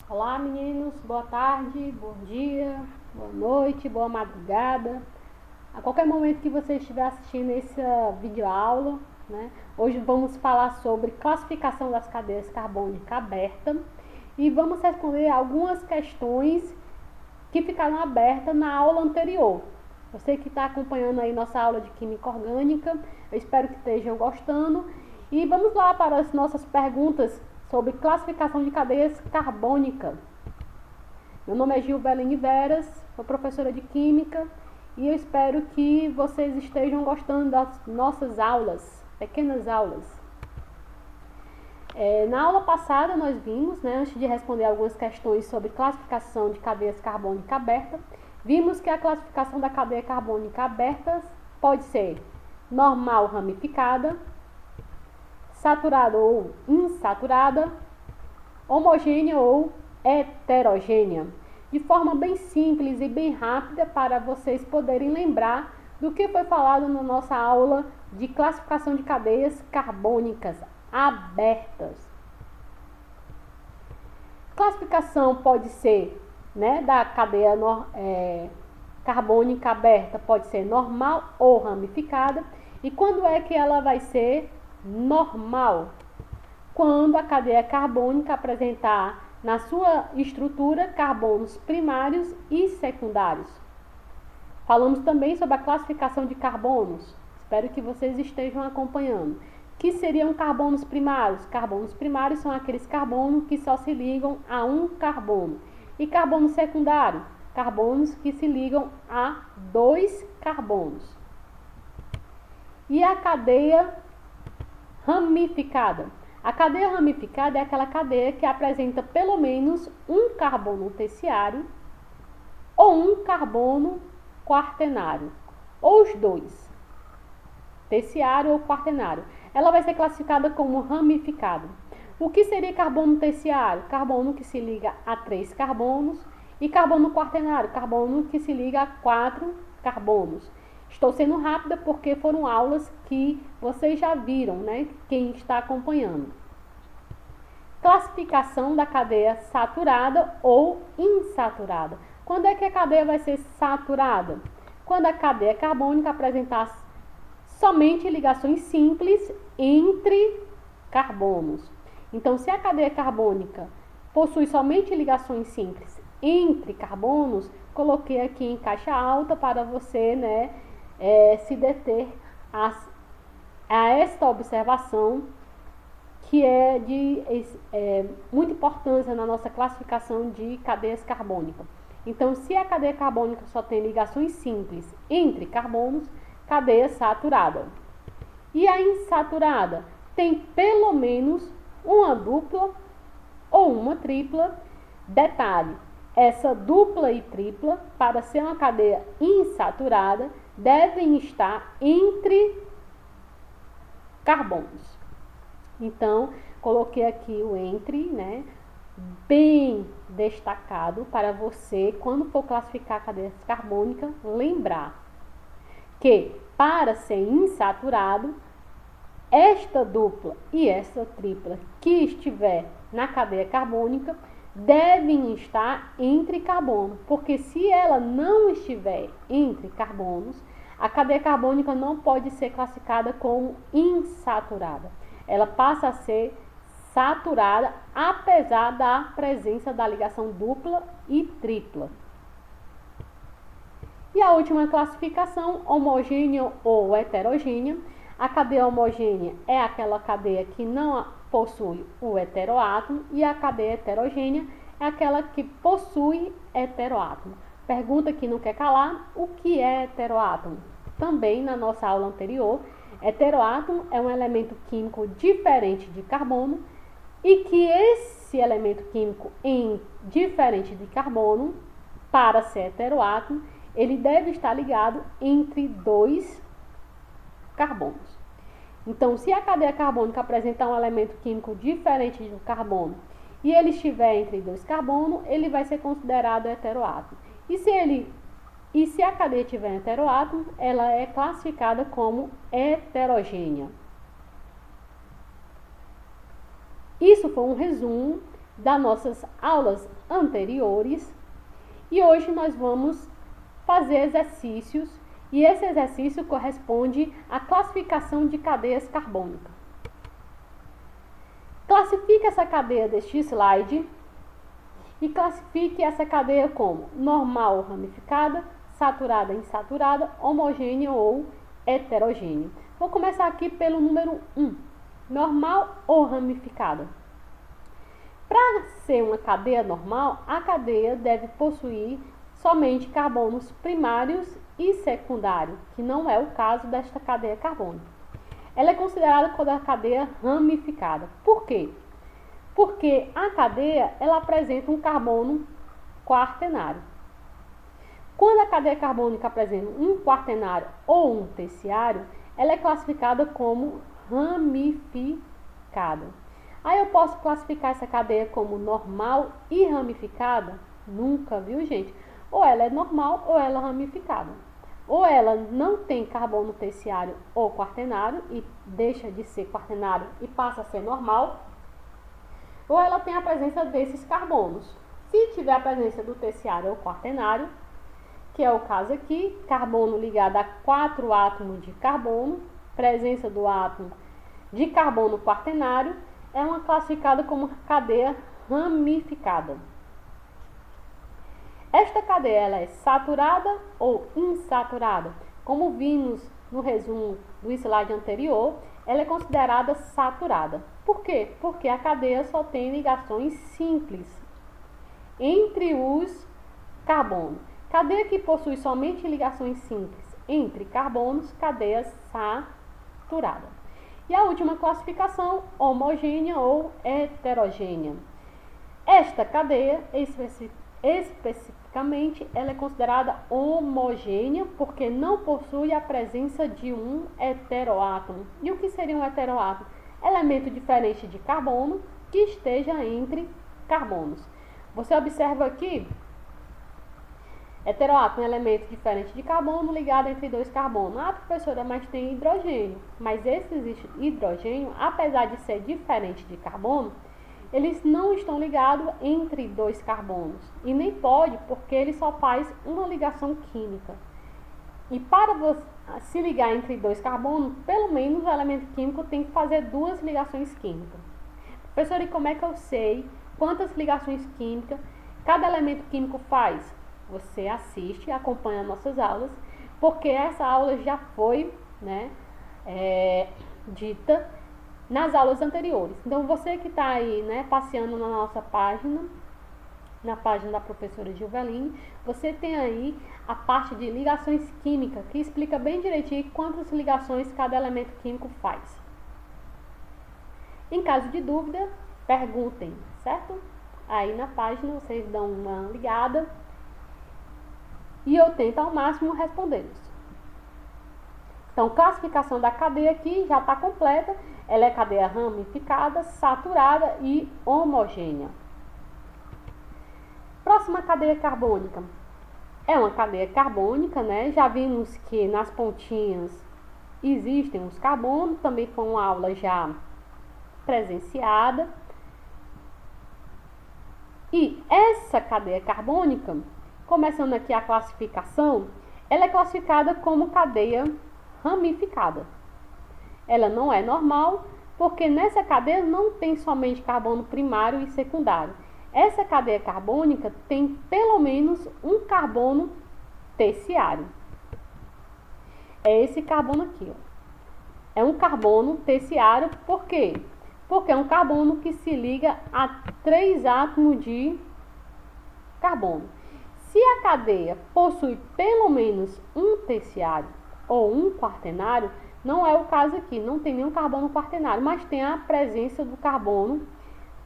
Olá meninos, boa tarde, bom dia, boa noite, boa madrugada. A qualquer momento que você estiver assistindo essa videoaula, né? Hoje vamos falar sobre classificação das cadeias carbônicas abertas e vamos responder algumas questões que ficaram abertas na aula anterior. Você que está acompanhando aí nossa aula de Química Orgânica, eu espero que estejam gostando. E vamos lá para as nossas perguntas sobre classificação de cadeias carbônicas. Meu nome é Gilberline Veras, sou professora de Química e eu espero que vocês estejam gostando das nossas aulas, pequenas aulas. Na aula passada nós vimos, antes de responder algumas questões sobre classificação de cadeias carbônicas abertas, vimos que a classificação da cadeia carbônica aberta pode ser normal ramificada, saturada ou insaturada, homogênea ou heterogênea, de forma bem simples e bem rápida para vocês poderem lembrar do que foi falado na nossa aula de classificação de cadeias carbônicas abertas. Classificação pode ser, da cadeia carbônica aberta, pode ser normal ou ramificada. E quando é que ela vai ser normal? Quando a cadeia carbônica apresentar na sua estrutura carbonos primários e secundários. Falamos também sobre a classificação de carbonos. Espero que vocês estejam acompanhando. Que seriam carbonos primários? Carbonos primários são aqueles carbonos que só se ligam a um carbono. E carbono secundário? Carbonos que se ligam a dois carbonos. E a cadeia ramificada? A cadeia ramificada é aquela cadeia que apresenta pelo menos um carbono terciário ou um carbono quaternário, ou os dois, terciário ou quaternário. Ela vai ser classificada como ramificada. O que seria carbono terciário? Carbono que se liga a 3 carbonos. E carbono quaternário? Carbono que se liga a 4 carbonos. Estou sendo rápida porque foram aulas que vocês já viram, quem está acompanhando. Classificação da cadeia saturada ou insaturada. Quando é que a cadeia vai ser saturada? Quando a cadeia carbônica apresentar somente ligações simples entre carbonos. Então, se a cadeia carbônica possui somente ligações simples entre carbonos, coloquei aqui em caixa alta para você, se deter a esta observação que é de muita importância na nossa classificação de cadeias carbônicas. Então, se a cadeia carbônica só tem ligações simples entre carbonos, cadeia saturada. E a insaturada tem pelo menos uma dupla ou uma tripla. Detalhe, essa dupla e tripla, para ser uma cadeia insaturada, devem estar entre carbonos. Então, coloquei aqui o entre, bem destacado para você, quando for classificar cadeias carbônicas, lembrar que para ser insaturado, esta dupla e essa tripla que estiver na cadeia carbônica devem estar entre carbonos, porque se ela não estiver entre carbonos, a cadeia carbônica não pode ser classificada como insaturada. Ela passa a ser saturada, apesar da presença da ligação dupla e tripla. E a última classificação, homogênea ou heterogênea. A cadeia homogênea é aquela cadeia que não possui o heteroátomo, e a cadeia heterogênea é aquela que possui heteroátomo. Pergunta que não quer calar: o que é heteroátomo? Também na nossa aula anterior, heteroátomo é um elemento químico diferente de carbono, e que esse elemento químico diferente de carbono, para ser heteroátomo, ele deve estar ligado entre dois carbonos. Então, se a cadeia carbônica apresentar um elemento químico diferente do carbono e ele estiver entre dois carbonos, ele vai ser considerado heteroátomo. E se a cadeia tiver heteroátomo, ela é classificada como heterogênea. Isso foi um resumo das nossas aulas anteriores e hoje nós vamos fazer exercícios e esse exercício corresponde à classificação de cadeias carbônicas. Classifique essa cadeia deste slide e classifique essa cadeia como normal ou ramificada, saturada, insaturada, homogênea ou heterogênea. Vou começar aqui pelo número 1, normal ou ramificada. Para ser uma cadeia normal, a cadeia deve possuir somente carbonos primários e secundários, que não é o caso desta cadeia carbônica. Ela é considerada como a cadeia ramificada. Por quê? Porque a cadeia ela apresenta um carbono quaternário. Quando a cadeia carbônica apresenta um quaternário ou um terciário, ela é classificada como ramificada. Aí eu posso classificar essa cadeia como normal e ramificada? Nunca, viu, gente? Ou ela é normal ou ela é ramificada. Ou ela não tem carbono terciário ou quaternário e deixa de ser quaternário e passa a ser normal, ou ela tem a presença desses carbonos. Se tiver a presença do terciário ou quaternário, que é o caso aqui, carbono ligado a 4 átomos de carbono, presença do átomo de carbono quaternário, é uma classificada como cadeia ramificada. Esta cadeia ela é saturada ou insaturada? Como vimos no resumo do slide anterior, ela é considerada saturada. Por quê? Porque a cadeia só tem ligações simples entre os carbonos. Cadeia que possui somente ligações simples entre carbonos, cadeia saturada. E a última classificação, homogênea ou heterogênea. Esta cadeia, especificamente, ela é considerada homogênea porque não possui a presença de um heteroátomo. E o que seria um heteroátomo? Elemento diferente de carbono que esteja entre carbonos. Você observa aqui, heteroátomo é um elemento diferente de carbono ligado entre dois carbonos. Ah, professora, mas tem hidrogênio. Mas esse hidrogênio, apesar de ser diferente de carbono, eles não estão ligados entre dois carbonos. E nem pode, porque ele só faz uma ligação química. E para você se ligar entre dois carbonos, pelo menos o elemento químico tem que fazer 2 ligações químicas. Professora, e como é que eu sei quantas ligações químicas cada elemento químico faz? Você assiste, acompanha nossas aulas, porque essa aula já foi dita nas aulas anteriores. Então, você que está aí passeando na nossa página, na página da professora Gilveline, você tem aí a parte de ligações químicas, que explica bem direitinho quantas ligações cada elemento químico faz. Em caso de dúvida, perguntem, certo? Aí na página vocês dão uma ligada e eu tento ao máximo respondê-los. Então, classificação da cadeia aqui já está completa. Ela é cadeia ramificada, saturada e homogênea. Próxima cadeia carbônica. É uma cadeia carbônica, Já vimos que nas pontinhas existem os carbonos. Também foi uma aula já presenciada. E essa cadeia carbônica, começando aqui a classificação, ela é classificada como cadeia ramificada. Ela não é normal, porque nessa cadeia não tem somente carbono primário e secundário. Essa cadeia carbônica tem pelo menos um carbono terciário. É esse carbono aqui, ó. É um carbono terciário, por quê? Porque é um carbono que se liga a 3 átomos de carbono. Se a cadeia possui pelo menos um terciário ou um quaternário, não é o caso aqui, não tem nenhum carbono quaternário, mas tem a presença do carbono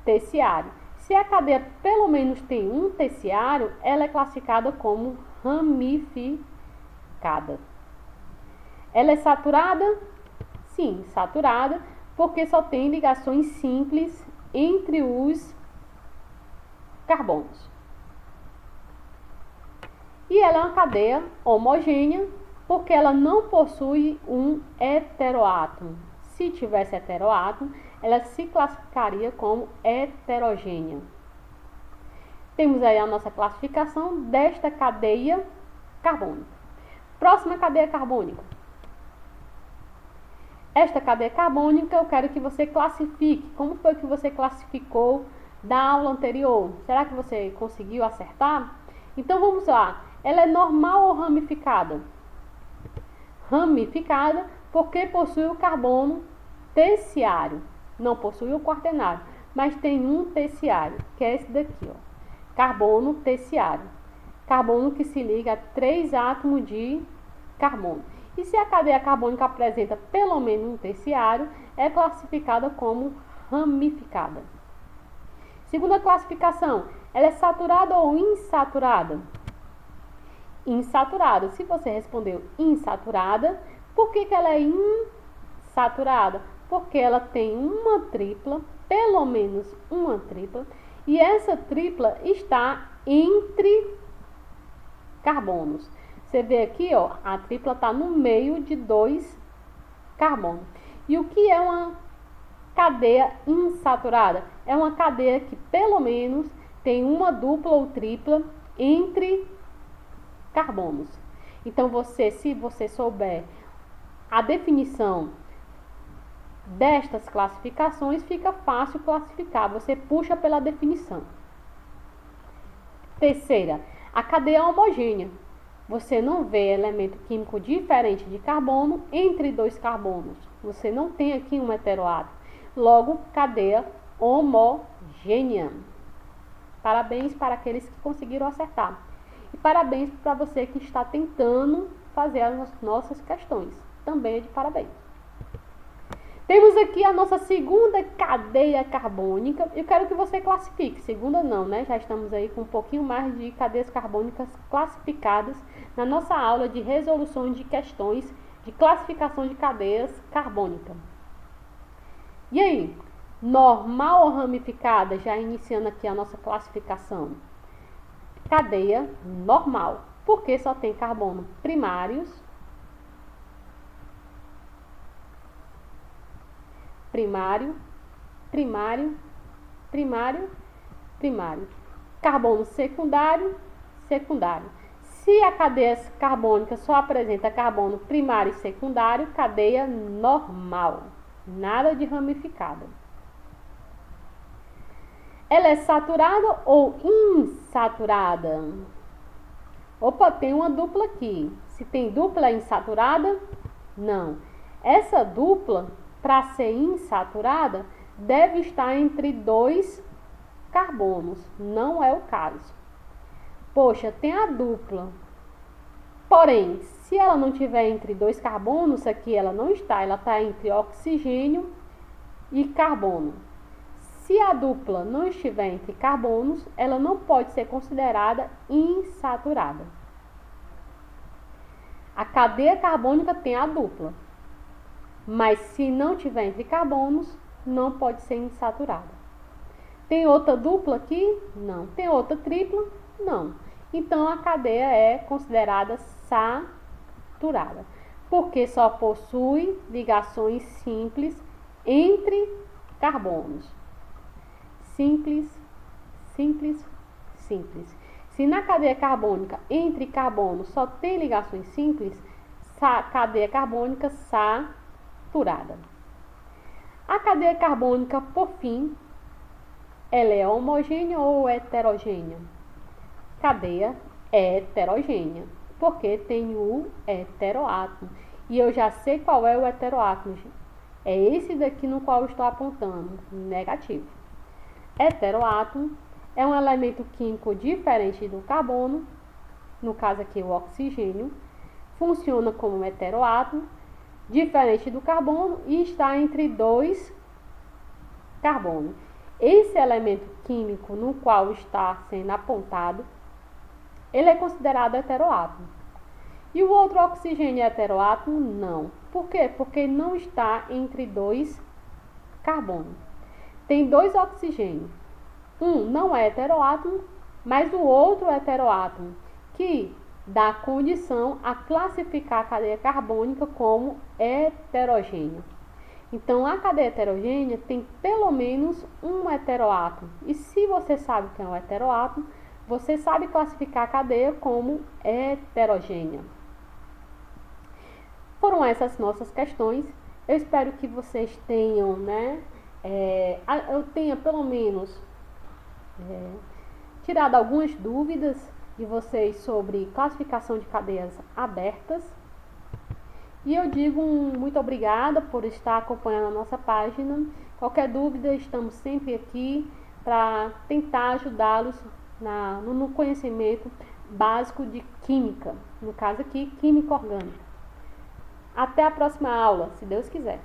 terciário. Se a cadeia pelo menos tem um terciário, ela é classificada como ramificada. Ela é saturada? Sim, saturada, porque só tem ligações simples entre os carbonos. E ela é uma cadeia homogênea, porque ela não possui um heteroátomo. Se tivesse heteroátomo, ela se classificaria como heterogênea. Temos aí a nossa classificação desta cadeia carbônica. Próxima cadeia carbônica. Esta cadeia carbônica eu quero que você classifique. Como foi que você classificou da aula anterior? Será que você conseguiu acertar? Então vamos lá. Ela é normal ou ramificada? Ramificada porque possui o carbono terciário. Não possui o quaternário, mas tem um terciário, que é esse daqui, ó. Carbono terciário. Carbono que se liga a 3 átomos de carbono. E se a cadeia carbônica apresenta pelo menos um terciário, é classificada como ramificada. Segunda classificação, ela é saturada ou insaturada? Insaturada. Se você respondeu insaturada, por que ela é insaturada? Porque ela tem uma tripla, pelo menos uma tripla, e essa tripla está entre carbonos. Você vê aqui, ó, a tripla está no meio de 2 carbonos. E o que é uma cadeia insaturada? É uma cadeia que pelo menos tem uma dupla ou tripla entre carbonos. Então, se você souber a definição destas classificações, fica fácil classificar. Você puxa pela definição. Terceira, a cadeia homogênea. Você não vê elemento químico diferente de carbono entre 2 carbonos. Você não tem aqui um heteroátomo. Logo, cadeia homogênea. Parabéns para aqueles que conseguiram acertar. E parabéns para você que está tentando fazer as nossas questões. Também é de parabéns. Temos aqui a nossa segunda cadeia carbônica. Eu quero que você classifique. Segunda não, né? Já estamos aí com um pouquinho mais de cadeias carbônicas classificadas na nossa aula de resolução de questões de classificação de cadeias carbônicas. E aí? Normal ou ramificada? Já iniciando aqui a nossa classificação. Cadeia normal, porque só tem carbono primários, primário, primário, primário, primário. Carbono secundário, secundário. Se a cadeia carbônica só apresenta carbono primário e secundário, cadeia normal. Nada de ramificada. Ela é saturada ou insaturada? Opa, tem uma dupla aqui. Se tem dupla insaturada? Não. Essa dupla, para ser insaturada, deve estar entre 2 carbonos. Não é o caso. Poxa, tem a dupla. Porém, se ela não tiver entre 2 carbonos, aqui ela não está. Ela está entre oxigênio e carbono. Se a dupla não estiver entre carbonos, ela não pode ser considerada insaturada. A cadeia carbônica tem a dupla, mas se não tiver entre carbonos, não pode ser insaturada. Tem outra dupla aqui? Não. Tem outra tripla? Não. Então, a cadeia é considerada saturada, porque só possui ligações simples entre carbonos. Simples, simples, simples. Se na cadeia carbônica entre carbonos só tem ligações simples, cadeia carbônica saturada. A cadeia carbônica, por fim, ela é homogênea ou heterogênea? Cadeia heterogênea, porque tem o heteroátomo. E eu já sei qual é o heteroátomo. É esse daqui no qual eu estou apontando, negativo. Heteroátomo é um elemento químico diferente do carbono, no caso aqui o oxigênio, funciona como um heteroátomo, diferente do carbono e está entre 2 carbonos. Esse elemento químico no qual está sendo apontado, ele é considerado heteroátomo. E o outro oxigênio é heteroátomo? Não. Por quê? Porque não está entre 2 carbonos. Tem 2 oxigênios. Um não é heteroátomo, mas o outro é heteroátomo, que dá condição a classificar a cadeia carbônica como heterogênea. Então, a cadeia heterogênea tem pelo menos um heteroátomo. E se você sabe que é um heteroátomo, você sabe classificar a cadeia como heterogênea. Foram essas nossas questões. Eu espero que vocês tenham, eu tenha pelo menos tirado algumas dúvidas de vocês sobre classificação de cadeias abertas. E eu digo muito obrigada por estar acompanhando a nossa página. Qualquer dúvida, estamos sempre aqui para tentar ajudá-los no conhecimento básico de química, no caso aqui, química orgânica. Até a próxima aula, se Deus quiser.